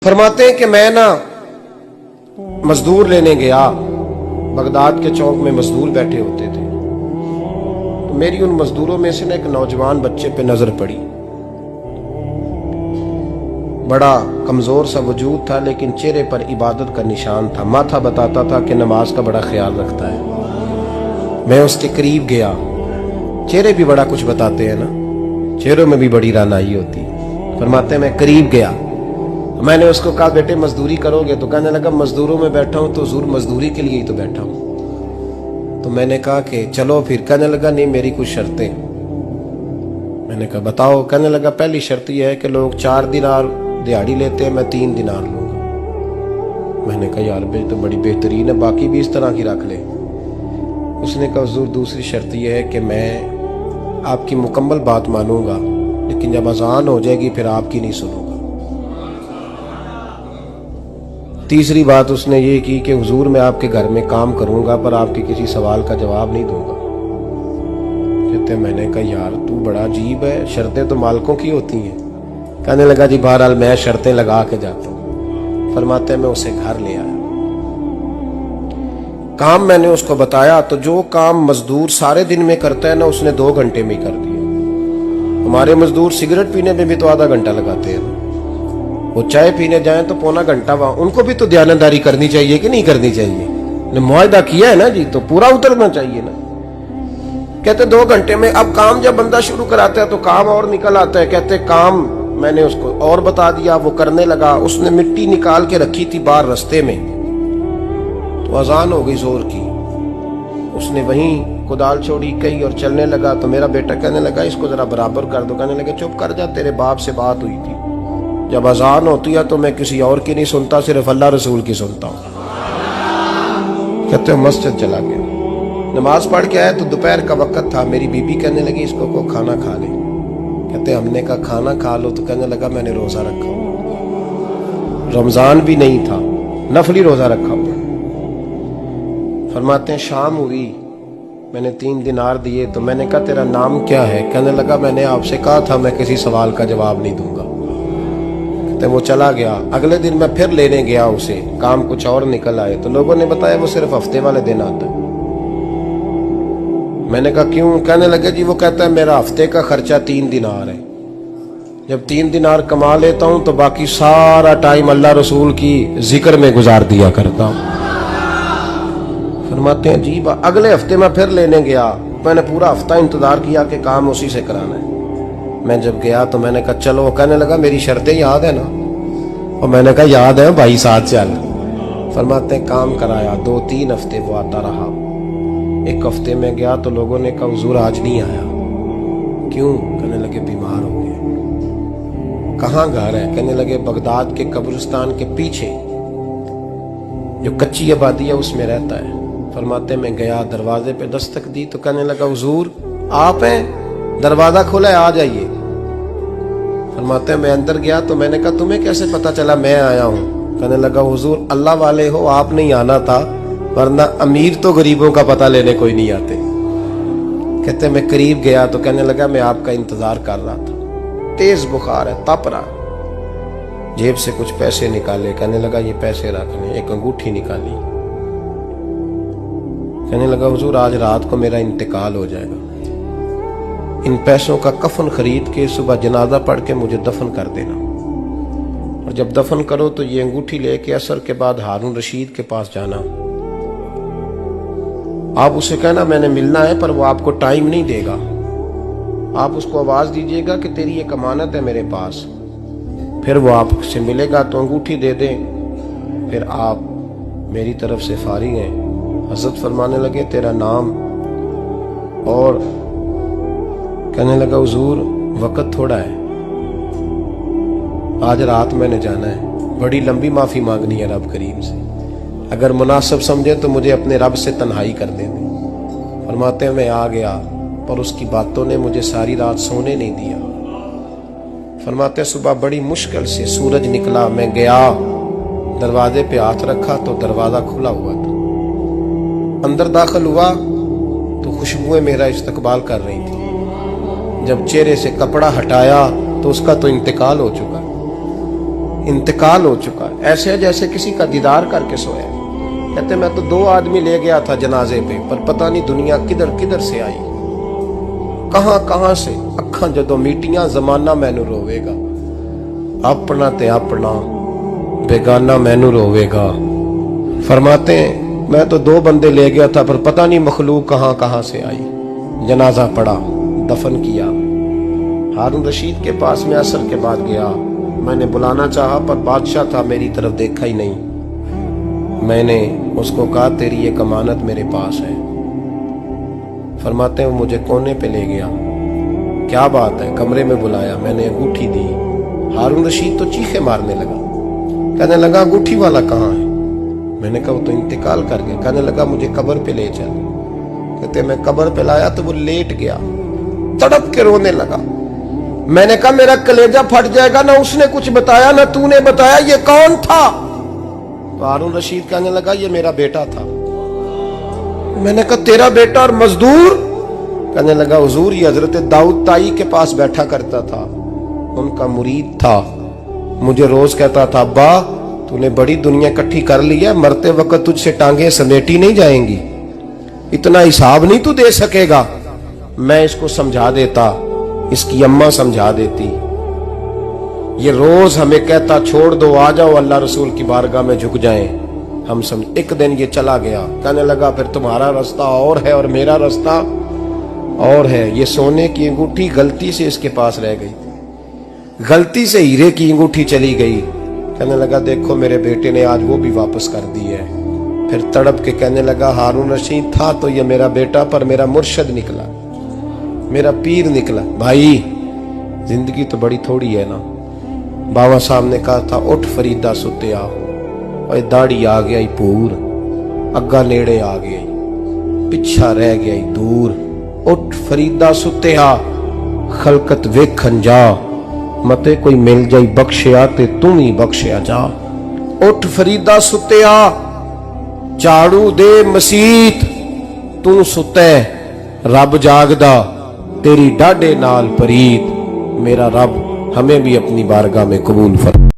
फरमाते हैं कि मैं ना मजदूर लेने गया, बगदाद के चौक में मजदूर बैठे होते थे, तो मेरी उन मजदूरों में से ना एक नौजवान बच्चे पे नजर पड़ी। बड़ा कमजोर सा वजूद था, लेकिन चेहरे पर इबादत का निशान था। माथा बताता था कि नमाज का बड़ा ख्याल रखता है। मैं उसके करीब गया। चेहरे भी बड़ा कुछ बताते हैं ना, चेहरों में भी बड़ी रानाई होती है। फरमाते हैं मैं करीब गया, मैंने उसको कहा बेटे मजदूरी करोगे? तो कहने लगा मजदूरों में बैठा हूं तो हुजूर मजदूरी के लिए ही तो बैठा हूं। तो मैंने कहा कि चलो फिर। कहने लगा नहीं, मेरी कुछ शर्तें। मैंने कहा बताओ? कहने लगा पहली शर्त यह है कि लोग 4 दिनार दिहाड़ी लेते हैं, मैं 3 दिनार लूंगा। मैंने कहा यार भाई तो बड़ी बेहतरीन है, बाकी भी इस तरह की रख ले। उसने कहा हुजूर दूसरी शर्त यह है कि मैं आपकी मुकम्मल बात मानूंगा, लेकिन जब अजान हो जाएगी फिर आपकी नहीं सुनूंगा। तीसरी बात उसने ये की कि हुजूर मैं आपके घर में काम करूंगा पर आपके किसी सवाल का जवाब नहीं दूंगा। कहते मैंने कहा यार तू बड़ा अजीब है, शर्तें तो मालिकों की होती हैं। कहने लगा जी बहरहाल मैं शर्तें लगा के जाता हूं। फरमाते मैं उसे घर ले आया, काम मैंने उसको बताया, तो जो काम मजदूर सारे दिन में करता है ना उसने 2 घंटे में ही कर दिया। हमारे मजदूर सिगरेट पीने में भी तो आधा घंटा लगाते हैं, वो चाय पीने जाएं तो पौना घंटा वहां। उनको भी तो दयानतदारी करनी चाहिए कि नहीं करनी चाहिए? ने मुआहदा किया है ना जी, तो पूरा उतरना चाहिए ना। कहते 2 घंटे में। अब काम जब बंदा शुरू कराता है तो काम और निकल आता है। कहते काम मैंने उसको और बता दिया, वो करने लगा। उसने मिट्टी निकाल के रखी थी बाहर रास्ते में, तो अजान हो गई जोर की। उसने वहीं कुदाल छोड़ी कही और चलने लगा। तो मेरा बेटा कहने लगा इसको जरा बराबर कर दो। कहने लगे चुप कर जा, तेरे बाप से बात हुई थी, जब अजान होती है तो मैं किसी और की नहीं सुनता, सिर्फ अल्लाह रसूल की सुनता हूं। कहते हो मस्जिद चला गया, नमाज पढ़ के आया तो दोपहर का वक्त था। मेरी बीबी कहने लगी इसको को खाना खा ले। कहते हमने कहा खाना खा लो, तो कहने लगा मैंने रोजा रखा हुआ, रमजान भी नहीं था, नफली रोजा रखा हुआ। फरमाते हैं शाम हुई, मैंने 3 दिनार दिए, तो मैंने कहा तेरा नाम क्या है? कहने लगा मैंने आपसे कहा था मैं किसी सवाल का जवाब नहीं दूंगा। कहते वो चला गया। अगले दिन मैं फिर लेने गया उसे, काम कुछ और निकल आए, तो लोगों ने बताया वो सिर्फ हफ्ते वाले दिन आता है। मैंने कहा क्यों? कहने लगे जी वो कहता है मेरा हफ्ते का खर्चा 3 दिनार है, जब 3 दिनार कमा लेता हूं तो बाकी सारा टाइम अल्लाह रसूल की जिक्र में गुजार दिया करता हूं। फरमाते हैं जी अगले हफ्ते मैं फिर लेने गया, मैंने पूरा हफ्ता इंतजार किया कि काम उसी से कराना है। मैं जब गया तो मैंने कहा चलो। कहने लगा मेरी शर्तें याद है ना? और मैंने कहा याद है भाई, साथ चल। फरमाते हैं काम कराया, 2-3 हफ्ते वो आता रहा। एक हफ्ते में गया तो लोगों ने कहा हुजूर आज नहीं आया। क्यों? कहने लगे बीमार हो गए। कहाँ घर है? कहने लगे बगदाद के कब्रिस्तान के पीछे जो कच्ची आबादी है उसमें रहता है। फरमाते मैं गया, दरवाजे पे दस्तक दी तो कहने लगा हुजूर आप हैं? दरवाजा खोला है, आ जाइए। फरमाते मैं अंदर गया तो मैंने कहा तुम्हें कैसे पता चला मैं आया हूं? कहने लगा हुजूर अल्लाह वाले हो, आप नहीं आना था, वरना अमीर तो गरीबों का पता लेने कोई नहीं आते। कहते मैं करीब गया तो कहने लगा मैं आपका इंतजार कर रहा था, तेज बुखार है, तप रहा। जेब से कुछ पैसे निकाले, कहने लगा ये पैसे रखने। एक अंगूठी निकाली, कहने लगा हुजूर आज रात को मेरा इंतकाल हो जाएगा, इन पैसों का कफन खरीद के सुबह जनाजा पढ़ के मुझे दफन कर देना, और जब दफन करो तो ये अंगूठी लेके असर के बाद हारून रशीद के पास जाना। आप उसे कहना मैंने मिलना है, पर वो आपको टाइम नहीं देगा। आप उसको आवाज दीजिएगा कि तेरी एक अमानत है मेरे पास, फिर वो आपसे मिलेगा तो अंगूठी दे दें, फिर आप मेरी तरफ से फारिग हैं। हजरत फरमाने लगे तेरा नाम? और कहने लगा हुजूर वक्त थोड़ा है, आज रात मैंने जाना है, बड़ी लंबी माफी मांगनी है रब करीम से, अगर मुनासिब समझे तो मुझे अपने रब से तन्हाई कर दे। फरमाते हैं मैं आ गया, पर उसकी बातों ने मुझे सारी रात सोने नहीं दिया। फरमाते हैं सुबह बड़ी मुश्किल से सूरज निकला, मैं गया दरवाजे पे हाथ रखा तो दरवाजा खुला हुआ था। अंदर दाखिल हुआ तो खुशबुएं मेरा इस्तकबाल कर रही थी। जब चेहरे से कपड़ा हटाया तो उसका तो इंतकाल हो चुका। इंतकाल हो चुका है, ऐसे है जैसे किसी का दीदार करके सोया। कहते मैं तो 2 आदमी ले गया था जनाजे पे, पर पता नहीं दुनिया किधर किधर से आई, कहां कहां से। अखां जदों मीटियां जमाना मैनू रोवेगा, अपना ते अपना बेगाना मैनू रोवेगा। फरमाते हैं मैं तो 2 बंदे ले गया था, पर पता नहीं मखलूक कहां कहां से आई। जनाजा पड़ा, दफन किया। हारून रशीद के पास में असर के बाद गया, मैंने बुलाना चाहा पर बादशाह था, मेरी तरफ देखा ही नहीं। मैंने उसको कहा तेरी ये अमानत मेरे पास है। फरमाते हैं वो मुझे कोने पे ले गया, क्या बात है, कमरे में बुलाया, मैंने अंगूठी दी। हारून रशीद तो चीखे मारने लगा, कहने लगा अंगूठी वाला कहाँ है? मैंने कहा वो तो इंतकाल कर गया। कहने लगा मुझे कब्र पे ले चल। कहते मैं कब्र पे लाया तो वो लेट गया, तड़प के रोने लगा। मैंने कहा मेरा कलेजा फट जाएगा, ना उसने कुछ बताया ना तूने बताया, ये कौन था? तो हारून रशीद कहने लगा ये मेरा बेटा था। मैंने कहा तेरा बेटा और मजदूर? कहने लगा हुजूर ये हजरत दाऊद ताई के पास बैठा करता था, उनका मुरीद था, मुझे रोज कहता था अब्बा तूने बड़ी दुनिया इकट्ठी कर ली है, मरते वक्त तुझसे टांगे समेटी नहीं जाएंगी, इतना हिसाब नहीं तू दे सकेगा। मैं इसको समझा देता, इसकी अम्मा समझा देती। ये रोज हमें कहता छोड़ दो, आ जाओ अल्लाह रसूल की बारगाह में झुक जाएं। हम समझ। एक दिन ये चला गया, कहने लगा फिर तुम्हारा रास्ता और है और मेरा रास्ता और है। ये सोने की अंगूठी गलती से इसके पास रह गई, गलती से हीरे की अंगूठी चली गई। कहने लगा देखो मेरे बेटे ने आज वो भी वापस कर दी है। फिर तड़प के कहने लगा हारून रशीद था तो ये मेरा बेटा, पर मेरा मुर्शद निकला, मेरा पीर निकला। भाई जिंदगी तो बड़ी थोड़ी है ना। बाबा साहब ने कहा था उठ फरीदा सुत्या, और दाढ़ी आ गया ही पूर, अग्गा नेड़े आ गया, पिछा रह गया ही दूर। उठ फरीदा सुत्या खलकत वेखन जा, मते कोई मिल जाई बख्शिया ते तू ही बख्शिया जा। उठ फरीदा सुत्या झाड़ू दे मसीत, तू सुते रब जागदा, तेरी डाडे नाल परीत। मेरा रब हमें भी अपनी बारगाह में कबूल फरमा।